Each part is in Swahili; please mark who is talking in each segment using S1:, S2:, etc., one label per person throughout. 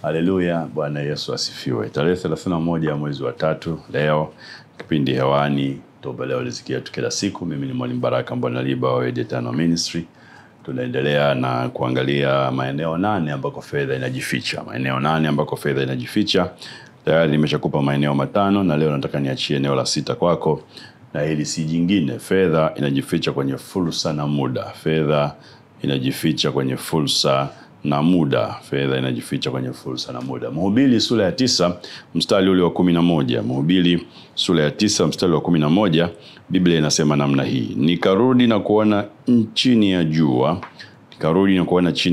S1: Haleluya, Bwana Yesu asifiwe. Tarehe 31 ya mwezi wa 3 leo, kipindi hewani toba leo riziki yetu kila siku. Mimi ni Mwalimu Baraka Mbonaliba wa Eternal Ministry. Tunaendelea na kuangalia maeneo 8 ambako fedha inajificha. Maeneo 8 ambako fedha inajificha. Tayari nimeshakupa maeneo 5 na leo nataka niachie eneo la 6 kwako. Na hili si jingine, fedha inajificha kwenye fursa na muda. Fedha inajificha kwenye fursa na muda. Fedha inajificha kwenye fursa na muda. Mhubiri sura ya 9 mstari ule wa 11. Mhubiri sura ya 9 mstari wa 11, Biblia inasema namna hii: nikarudi na kuona chini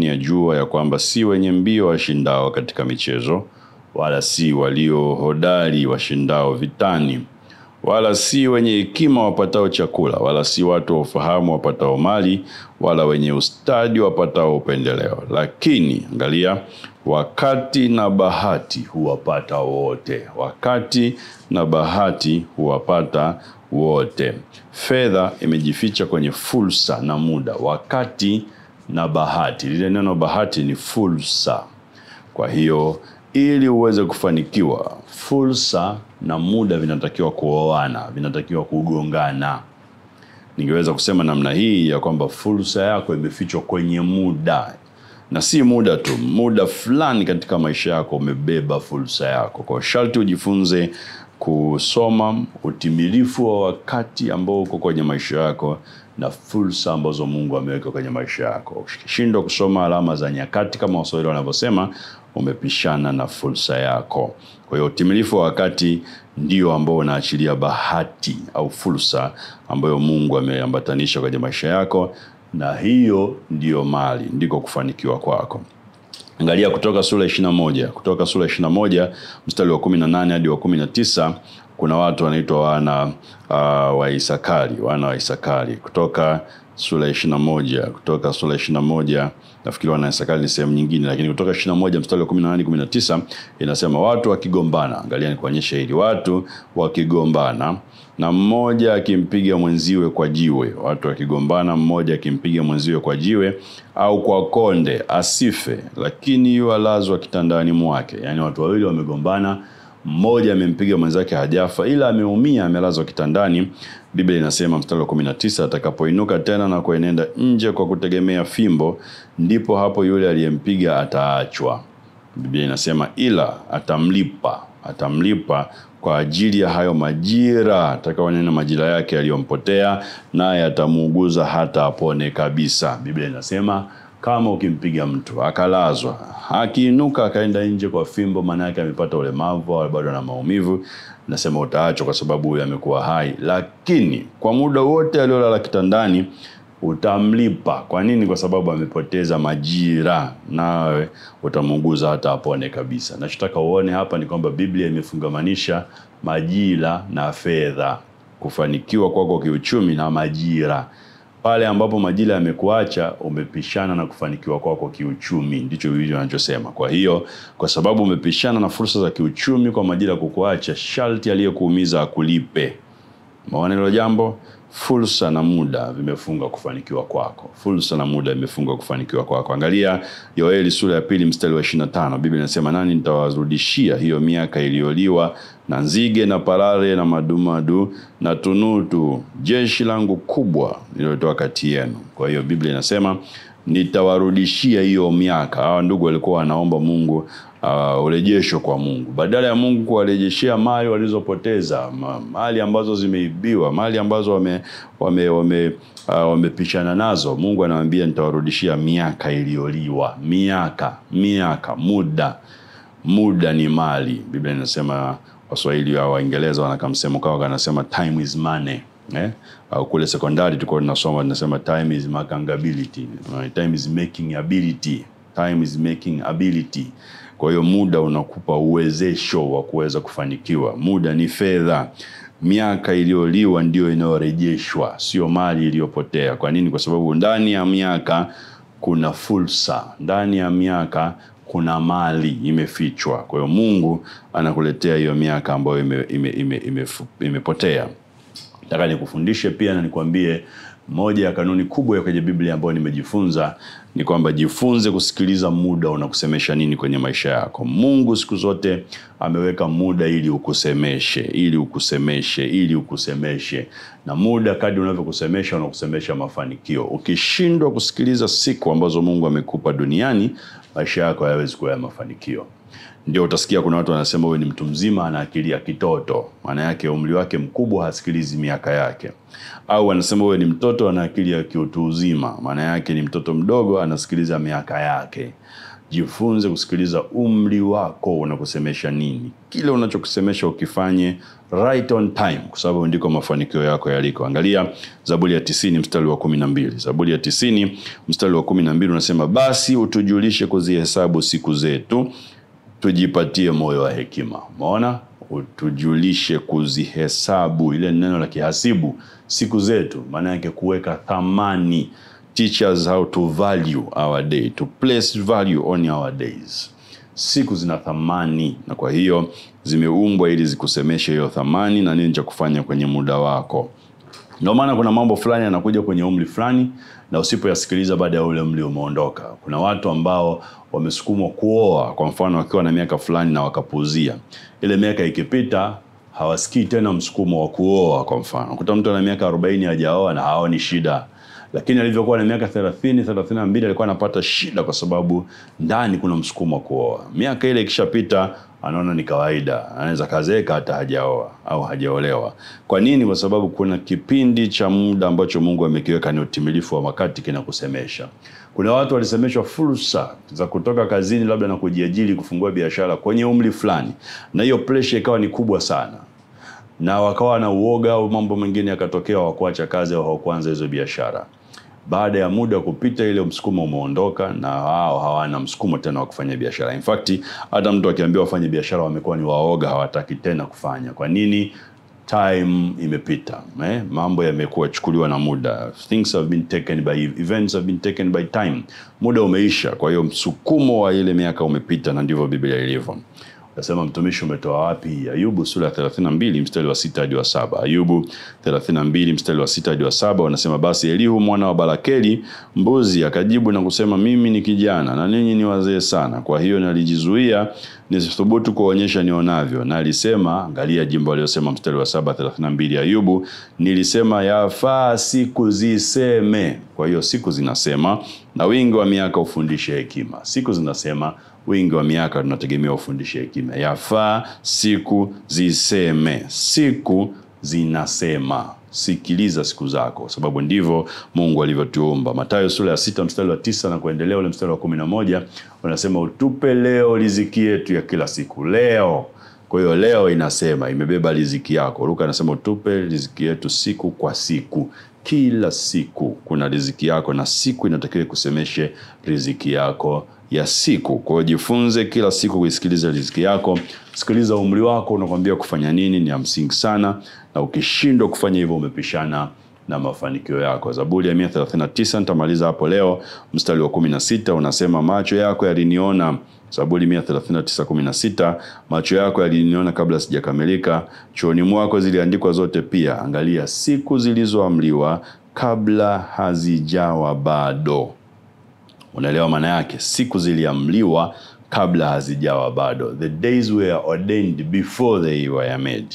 S1: ya jua ya kwamba si wenye mbio washindao katika michezo, wala si walio hodari washindao vitani, wala si wenye hekima wapatao chakula, wala si watu wa ufahamu wapatao mali, wala wenye ustadi wapatao upendeleo. Lakini angalia, wakati na bahati huwapata wote. Wakati na bahati huwapata wote. Fedha imejificha kwenye fursa na muda. Wakati na bahati, lile neno bahati ni fursa. Kwa hiyo ili uweze kufanikiwa, fursa na muda vinatakiwa kuoana, vinatakiwa kugongana. Ningeweza kusema namna hii ya kwamba fursa yako imefichwa kwenye muda. Na si muda tu, muda fulani katika maisha yako umebeba fursa yako. Kwa sharti ujifunze kusoma utimilifu wa wakati ambao uko kwenye maisha yako na fursa ambazo Mungu ameweka kwenye maisha yako. Ukishindwa kusoma alama za nyakati kama Waswahili wanavyosema, umepishana na fursa yako. Kwa hiyo utimilifu wa wakati ndio ambao unaachilia bahati au fursa ambayo Mungu ameambatanisha kwenye maisha yako, na hiyo ndio mali, ndiko kufanikiwa kwako. Angalia Kutoka sura 21. Kutoka sura 21 mstari wa 18 hadi wa 19, kuna watu wanaitwa wana wa Isakari, wana wa Isakari. Kutoka sura 21, Kutoka sura 21, nafikiri wana Isakari ni sehemu nyingine, lakini Kutoka 21 mstari wa 18 hadi 19 inasema watu wakigombana. Angalia nikuonyeshe hili, watu wakigombana na mmoja akimpiga mwenziwe kwa jiwe. Watu wakigombana, mmoja akimpiga mwenziwe kwa jiwe au kwa konde, asife, lakini yualazwa kitandani mwake. Yani watu wawili wamegombana, mmoja amempiga mwenzake hajafa ila ameumia, amelazwa kitandani. Biblia inasema mstari wa 19, atakapoinuka tena na kuenenda nje kwa kutegemea fimbo, ndipo hapo yule aliyempiga ataachwa. Biblia inasema ila atamlipa kwa ajili ya hayo majira, atakaonena majira yake aliyompotea, naye atamuuguza hata apone kabisa. Biblia inasema kama ukimpiga mtu akalazwa, akiinuka akaenda nje kwa fimbo, maana yake amepata ulemavu au bado na maumivu, nasema utaachwa kwa sababu huyu amekuwa hai. Lakini kwa muda wote aliolala kitandani utamlipa. Kwa nini? Kwa sababu amepoteza majira, nawe utamuuguza hata apone kabisa. Nachotaka uone hapa ni kwamba Biblia imefungamanisha majira na fedha. Kufanikiwa kwako kiuchumi na majira. Pale ambapo majira yamekuacha, umepishana na kufanikiwa kwako kiuchumi. Ndicho Biblia inachosema. Kwa hiyo, kwa sababu umepishana na fursa za kiuchumi kwa majira kukuacha, sharti aliyekuumiza akulipe. Maana hilo jambo, fursa na muda vimefunga kufanikiwa kwako. Fursa na muda vimefunga kufanikiwa kwako. Angalia Yoeli sura ya 2 mstari wa 25. Biblia inasema nani nitawarudishia hiyo miaka iliyoliwa na nzige na parare na madumadu na tunutu, jeshi langu kubwa nililotoa kati yenu. Kwa hiyo Biblia inasema nitawarudishia hiyo miaka. Hawa ndugu walikuwa wanaomba Mungu urejesho kwa Mungu. Badala ya Mungu kuwarejeshea mali walizopoteza, mali ambazo zimeibiwa, mali ambazo wamepishana nazo, Mungu anawaambia nitawarudishia miaka iliyoliwa. Miaka, muda ni mali. Biblia inasema, Waswahili au Waingereza wanakamsemo kao kanasema time is money. Au kule sekondari tulikuwa tunasema time is marketability, time is making ability, time is making ability. Kwa hiyo muda unakupa uwezesho wa kuweza kufanikiwa. Muda ni fedha. Miaka iliyoliwa ndio inayorejeshwa, sio mali iliyopotea. Kwa nini? Kwa sababu ndani ya miaka kuna fursa, ndani ya miaka kuna mali imefichwa. Kwa hiyo Mungu anakuletea hiyo miaka ambayo imepotea. Nataka nikufundishe pia na nikwambie moja ya kanuni kubwa ya kwenye Biblia ambayo nimejifunza ni kwamba jifunze kusikiliza muda unakusemesha nini kwenye maisha yako. Mungu siku zote ameweka muda ili ukusemeshe. Na muda kadri unavyokusemesha unakusemesha mafanikio. Ukishindwa kusikiliza siku ambazo Mungu amekupa duniani, maisha yako hayawezi kuwa ya mafanikio. Ndio utasikia kuna watu wanasema wewe ni mtu mzima ana akili ya kitoto. Maana yake umri wake mkubwa hasikilizi miaka yake. Au wanasema wewe ni mtoto ana akili ya kiutu uzima. Maana yake ni mtoto mdogo anasikiliza miaka yake. Jifunze kusikiliza umri wako unakusemesha nini. Kile unachokusemesha ukifanye right on time, kwa sababu ndiko mafanikio yako yaliko. Angalia Zaburi ya 90 mstari wa 12. Zaburi ya 90 mstari wa 12 unasema, basi utujulishe kuzihesabu siku zetu, tujipatie moyo wa hekima. Umeona? Utujulishe kuzihesabu, ile neno la kihasibu, siku zetu, maana yake kuweka thamani. Teach us how to value our day, to place value on our days. Siku zina thamani, na kwa hiyo zimeumbwa ili zikusemeshe hiyo thamani na nini cha kufanya kwenye muda wako. Ndio maana kuna mambo fulani yanakuja kwenye umri fulani na usipoyasikiliza baada ya ule umri umeondoka. Kuna watu ambao wamesukumwa kuoa, kwa mfano wakiwa na miaka fulani na wakapuuzia. Ile miaka ikipita hawasikii tena msukumo wa kuoa. Kwa mfano kuta mtu ana miaka 40 hajaoa na haoni shida, lakini alivyokuwa na miaka 30, 32 alikuwa anapata shida kwa sababu ndani kuna msukumo wa kuoa. Miaka ile ikishapita anaona ni kawaida, anaweza kazeeka hata hajaoa au hajaolewa. Kwa nini? Kwa sababu kuna kipindi cha muda ambacho Mungu amekiweka, ni utimilifu wa wakati, kinakusemesha. Kuna watu walisemeshwa fursa za kutoka kazini labda na kujiajiri, kufungua biashara kwenye umri fulani, na hiyo pressure ikawa ni kubwa sana, na wakawa na uoga au mambo mengine yakatokea, wakuacha kazi au hawakuanza hizo biashara. Baada ya muda kupita, ile msukumo umeondoka na hao hawana msukumo tena wa kufanya biashara. In fact, hata mtu akiambiwa wafanye biashara wamekuwa ni waoga, hawataki tena kufanya. Kwa nini? Time imepita. Mambo yamekuwa chukuliwa na muda. Things have been taken by events, have been taken by time. Muda umeisha, kwa hiyo msukumo wa ile miaka umepita, na ndivyo Biblia ilivyo. Nasema mtumishi umetoa wapi? Ayubu sura 32 mstari wa 6 hadi wa 7. Ayubu 32 mstari wa 6 hadi wa 7 wanasema, basi Elihu mwana wa Barakeli mbuzi akajibu na kusema, mimi ni kijana na ninyi ni wazee sana, kwa hiyo nalijizuia nisithubutu kuonyesha nionavyo. Na alisema, angalia jimbo aliyosema mstari wa 7 32 Ayubu, nilisema yafaa siku ziseme. Kwa hiyo siku zinasema, na wingi wa miaka ufundishe hekima. Siku zinasema, wingi wa miaka tunategemea ufundishe hekima. Yafaa siku ziseme. Siku zinasema. Sikiliza siku zako, sababu ndivyo Mungu alivyotuumba. Mathayo sura ya 6 mstari wa 9 na kuendelea, ule mstari wa 11 unasema, utupe leo riziki yetu ya kila siku. Leo. Kwa hiyo leo inasema imebeba riziki yako. Luka anasema utupe riziki yetu siku kwa siku. Kila siku kuna riziki yako, na siku inatakiwa kusemeshe riziki yako ya siku. Kwa hiyo jifunze kila siku kuisikiliza riziki yako. Sikiliza umri wako unakwambia kufanya nini, ni ya msingi sana, na ukishindwa kufanya hivyo umepishana na mafanikio yako. Zaburi ya 139 nitamaliza hapo leo, mstari wa 16 unasema, macho yako yaliniona. Zaburi 139:16, macho yako yaliniona kabla sijakamilika, chuoni mwako ziliandikwa zote pia. Angalia, siku zilizoamriwa kabla hazijawa bado. Unaelewa maana yake? Siku ziliamriwa kabla hazijawa bado. The days were ordained before they were made.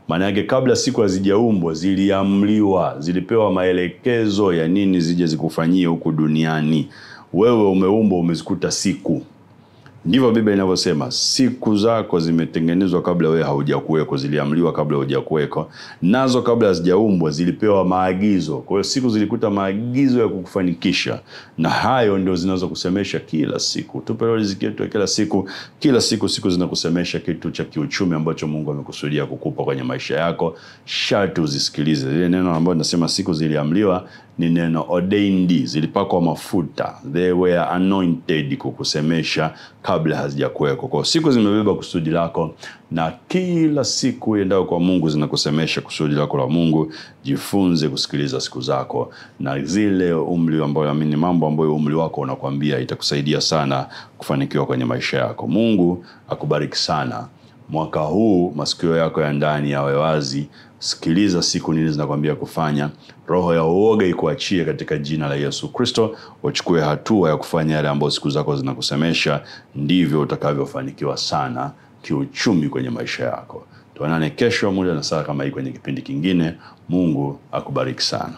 S1: Maana yake kabla siku hazijaumbwa ziliamriwa, zilipewa maelekezo ya nini zije zikufanyie huku duniani. Wewe umeumbwa, umezikuta siku. Ndivyo Biblia inavyosema, siku zako zimetengenezwa kabla wewe haujakuweko, ziliamriwa kabla hujakuweko. Nazo kabla hazijaumbwa zilipewa maagizo. Kwa hiyo siku zilikuta maagizo ya kukufanikisha, na hayo ndio zinazo kusemesha kila siku. Tupe leo riziki yetu ya kila siku. Kila siku siku zinakusemesha kitu cha kiuchumi ambacho Mungu amekusudia kukupa kwenye maisha yako. Sharti uzisikilize. Ile neno ambalo linasema siku ziliamriwa ni neno ordained, zilipakwa mafuta. They were anointed kukusemesha kabla hazijakuweko. Kwa siku zimebeba kusudi lako, na kila siku uendao kwa Mungu zinakusemesha kusudi lako la Mungu. Jifunze kusikiliza siku zako, na zile umri ambao ni mambo ambayo umri wako unakwambia, itakusaidia sana kufanikiwa kwenye maisha yako. Mungu akubariki sana. Mwaka huu masikio yako ya ndani yawe wazi Sikiliza siku nini zinakwambia kufanya. Roho ya uoga ikuachie katika jina la Yesu Kristo. Uchukue hatua ya kufanya yale ambayo siku zako zinakusemesha. Ndivyo utakavyofanikiwa sana kiuchumi kwenye maisha yako. Tuonane kesho muda na saa kama hii kwenye kipindi kingine. Mungu akubariki sana.